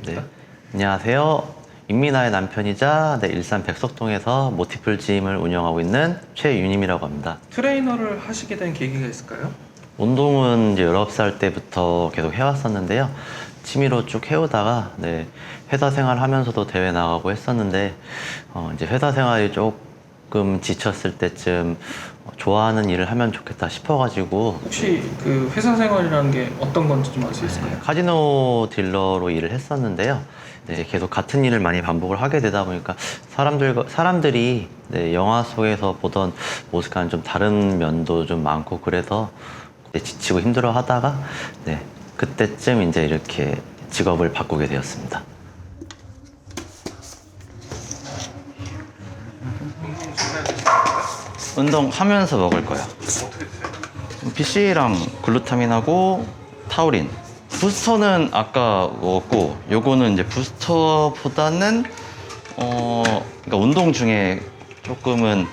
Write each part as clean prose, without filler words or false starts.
네. 안녕하세요. 임민아의 남편이자 일산 백석동에서 모티플 짐을 운영하고 있는 최윤임이라고 합니다. 트레이너를 하시게 된 계기가 있을까요? 운동은 이제 19살 때부터 계속 해왔었는데요. 취미로 쭉 해오다가 회사 생활하면서도 대회 나가고 했었는데 이제 회사 생활이 조금 지쳤을 때쯤 좋아하는 일을 하면 좋겠다 싶어가지고 혹시 그 회사 생활이라는 게 어떤 건지 좀 알 수 있을까요? 카지노 딜러로 일을 했었는데요. 계속 같은 일을 많이 반복을 하게 되다 보니까 사람들이 영화 속에서 보던 모습과는 좀 다른 면도 좀 많고 그래서 지치고 힘들어 하다가 그때쯤 이제 이렇게 직업을 바꾸게 되었습니다. 운동하면서 먹을 거야. 어떻게 드세요? BCA랑 글루타민하고 타우린. 부스터는 아까 먹었고, 요거는 이제 부스터보다는 그러니까 운동 중에 조금은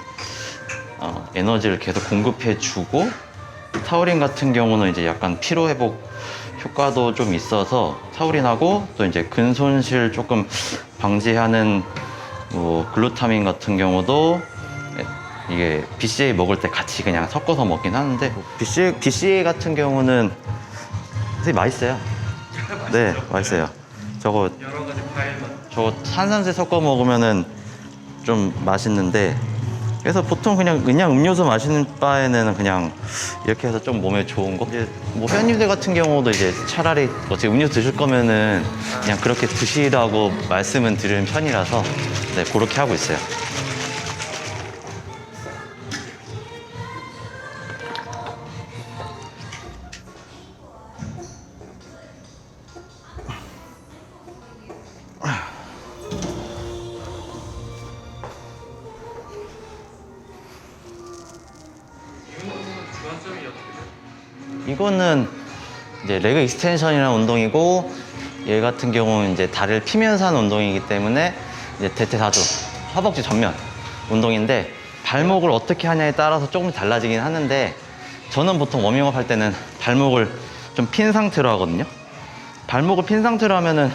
에너지를 계속 공급해주고, 타우린 같은 경우는 이제 약간 피로 회복 효과도 좀 있어서 타우린하고 또 이제 근손실 조금 방지하는 뭐 글루타민 같은 경우도 이게 BCA 먹을 때 같이 그냥 섞어서 먹긴 하는데 BCA 같은 경우는 되게 맛있어요. 네, 맛있어요. 저거 여러 가지 과일만. 탄산수 섞어 먹으면은 좀 맛있는데 그래서 보통 그냥 음료수 마시는 바에는 그냥 이렇게 해서 좀 몸에 좋은 거. 이제 뭐 회원님들 같은 경우도 이제 차라리 어차피 음료수 드실 거면은 그냥 그렇게 드시라고 말씀은 드리는 편이라서 그렇게 하고 있어요. 주관점이 어떻게 돼요? 이거는 이제 레그 익스텐션이라는 운동이고 얘 같은 경우는 이제 다리를 피면서 하는 운동이기 때문에 이제 대퇴사두 허벅지 전면 운동인데 발목을 어떻게 하냐에 따라서 조금 달라지긴 하는데 저는 보통 워밍업 할 때는 발목을 좀 핀 상태로 하거든요. 발목을 핀 상태로 하면은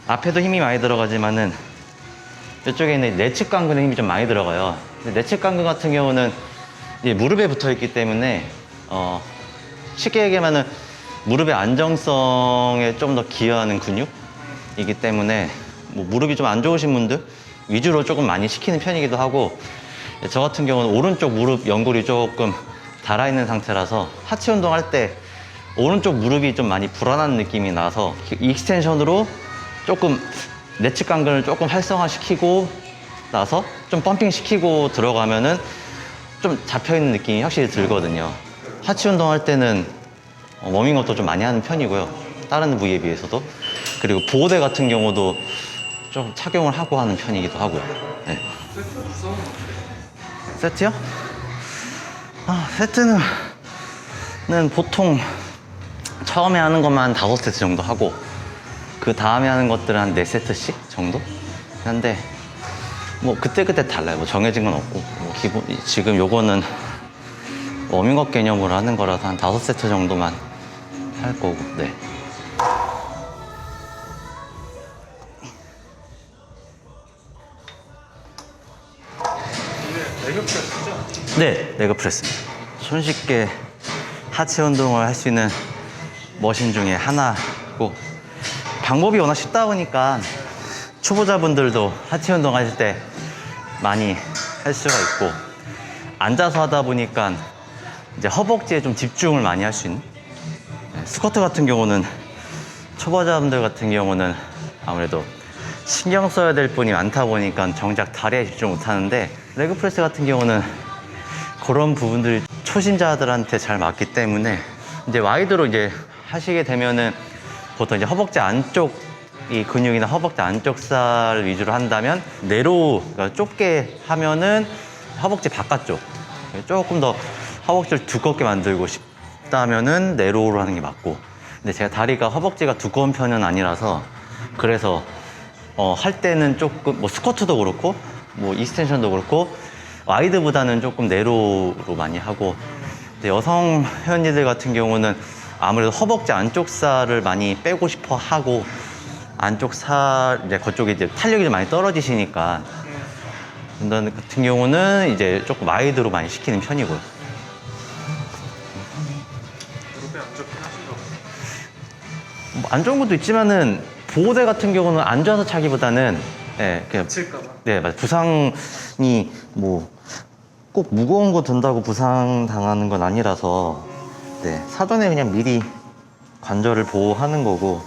앞에도 힘이 많이 들어가지만은 이쪽에 있는 내측 강근에 힘이 좀 많이 들어가요. 근데 내측 강근 같은 경우는 이제 무릎에 붙어 있기 때문에 쉽게 얘기하면은 무릎의 안정성에 좀 더 기여하는 근육이기 때문에 뭐 무릎이 좀 안 좋으신 분들 위주로 조금 많이 시키는 편이기도 하고 저 같은 경우는 오른쪽 무릎 연골이 조금 닳아있는 상태라서 하체 운동할 때 오른쪽 무릎이 좀 많이 불안한 느낌이 나서 익스텐션으로 조금 내측 강근을 조금 활성화시키고 나서 좀 펌핑 시키고 들어가면은 좀 잡혀있는 느낌이 확실히 들거든요. 하체 운동할 때는 워밍업도 좀 많이 하는 편이고요. 다른 부위에 비해서도. 그리고 보호대 같은 경우도 좀 착용을 하고 하는 편이기도 하고요. 네. 세트요? 세트는 보통 처음에 하는 것만 5세트 정도 하고 그 다음에 하는 것들은 한 4세트씩 정도? 한데 뭐 그때그때 달라요. 뭐 정해진 건 없고 뭐 지금 요거는 워밍업 개념으로 하는 거라서 한 5세트 정도만 할 거고. 네. 이게 레그 프레스죠? 네, 레그 프레스입니다. 손쉽게 하체 운동을 할 수 있는 머신 중에 하나고 방법이 워낙 쉽다 보니까 초보자분들도 하체 운동 하실 때 많이 할 수가 있고 앉아서 하다 보니까 이제 허벅지에 좀 집중을 많이 할 수 있는 스쿼트 같은 경우는 초보자분들 같은 경우는 아무래도 신경 써야 될 분이 많다 보니까 정작 다리에 집중 못 하는데 레그 프레스 같은 경우는 그런 부분들이 초심자들한테 잘 맞기 때문에 이제 와이드로 이제 하시게 되면은 보통 이제 허벅지 안쪽 이 근육이나 허벅지 안쪽 살 위주로 한다면 내로 그러니까 좁게 하면은 허벅지 바깥쪽 조금 더 허벅지를 두껍게 만들고 싶다면은 내로우로 하는 게 맞고 근데 제가 다리가 허벅지가 두꺼운 편은 아니라서 그래서 할 때는 조금 뭐 스쿼트도 그렇고 뭐 익스텐션도 그렇고 와이드보다는 조금 내로우로 많이 하고 근데 여성 회원님들 같은 경우는 아무래도 허벅지 안쪽 살을 많이 빼고 싶어 하고 안쪽 살 이제 그쪽에 이제 탄력이 좀 많이 떨어지시니까 운동 같은 경우는 이제 조금 와이드로 많이 시키는 편이고요. 무릎에 안 좋긴 하신가 봐요. 뭐 안 좋은 것도 있지만은 보호대 같은 경우는 앉아서 차기보다는 예, 그냥 다칠까 봐. 네, 맞아요. 부상이 뭐 꼭 무거운 거 든다고 부상 당하는 건 아니라서 네, 사전에 그냥 미리 관절을 보호하는 거고.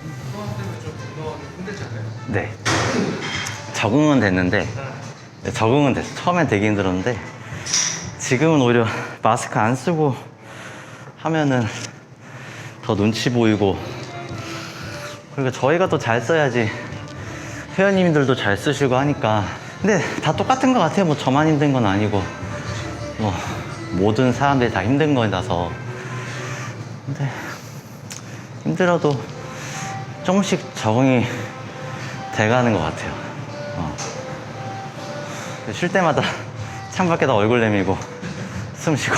운동할 때는 좀 운동하기 힘들잖아요. 네. 적응은 됐는데, 네, 적응은 됐어. 처음엔 되게 힘들었는데, 지금은 오히려 마스크 안 쓰고 하면은 더 눈치 보이고, 그리고 저희가 또 잘 써야지 회원님들도 잘 쓰시고 하니까. 근데 다 똑같은 것 같아요. 뭐 저만 힘든 건 아니고, 뭐 모든 사람들이 다 힘든 거라서. 근데 힘들어도 조금씩 적응이 돼가는 것 같아요. 쉴 때마다 창밖에다 얼굴 내밀고 숨 쉬고.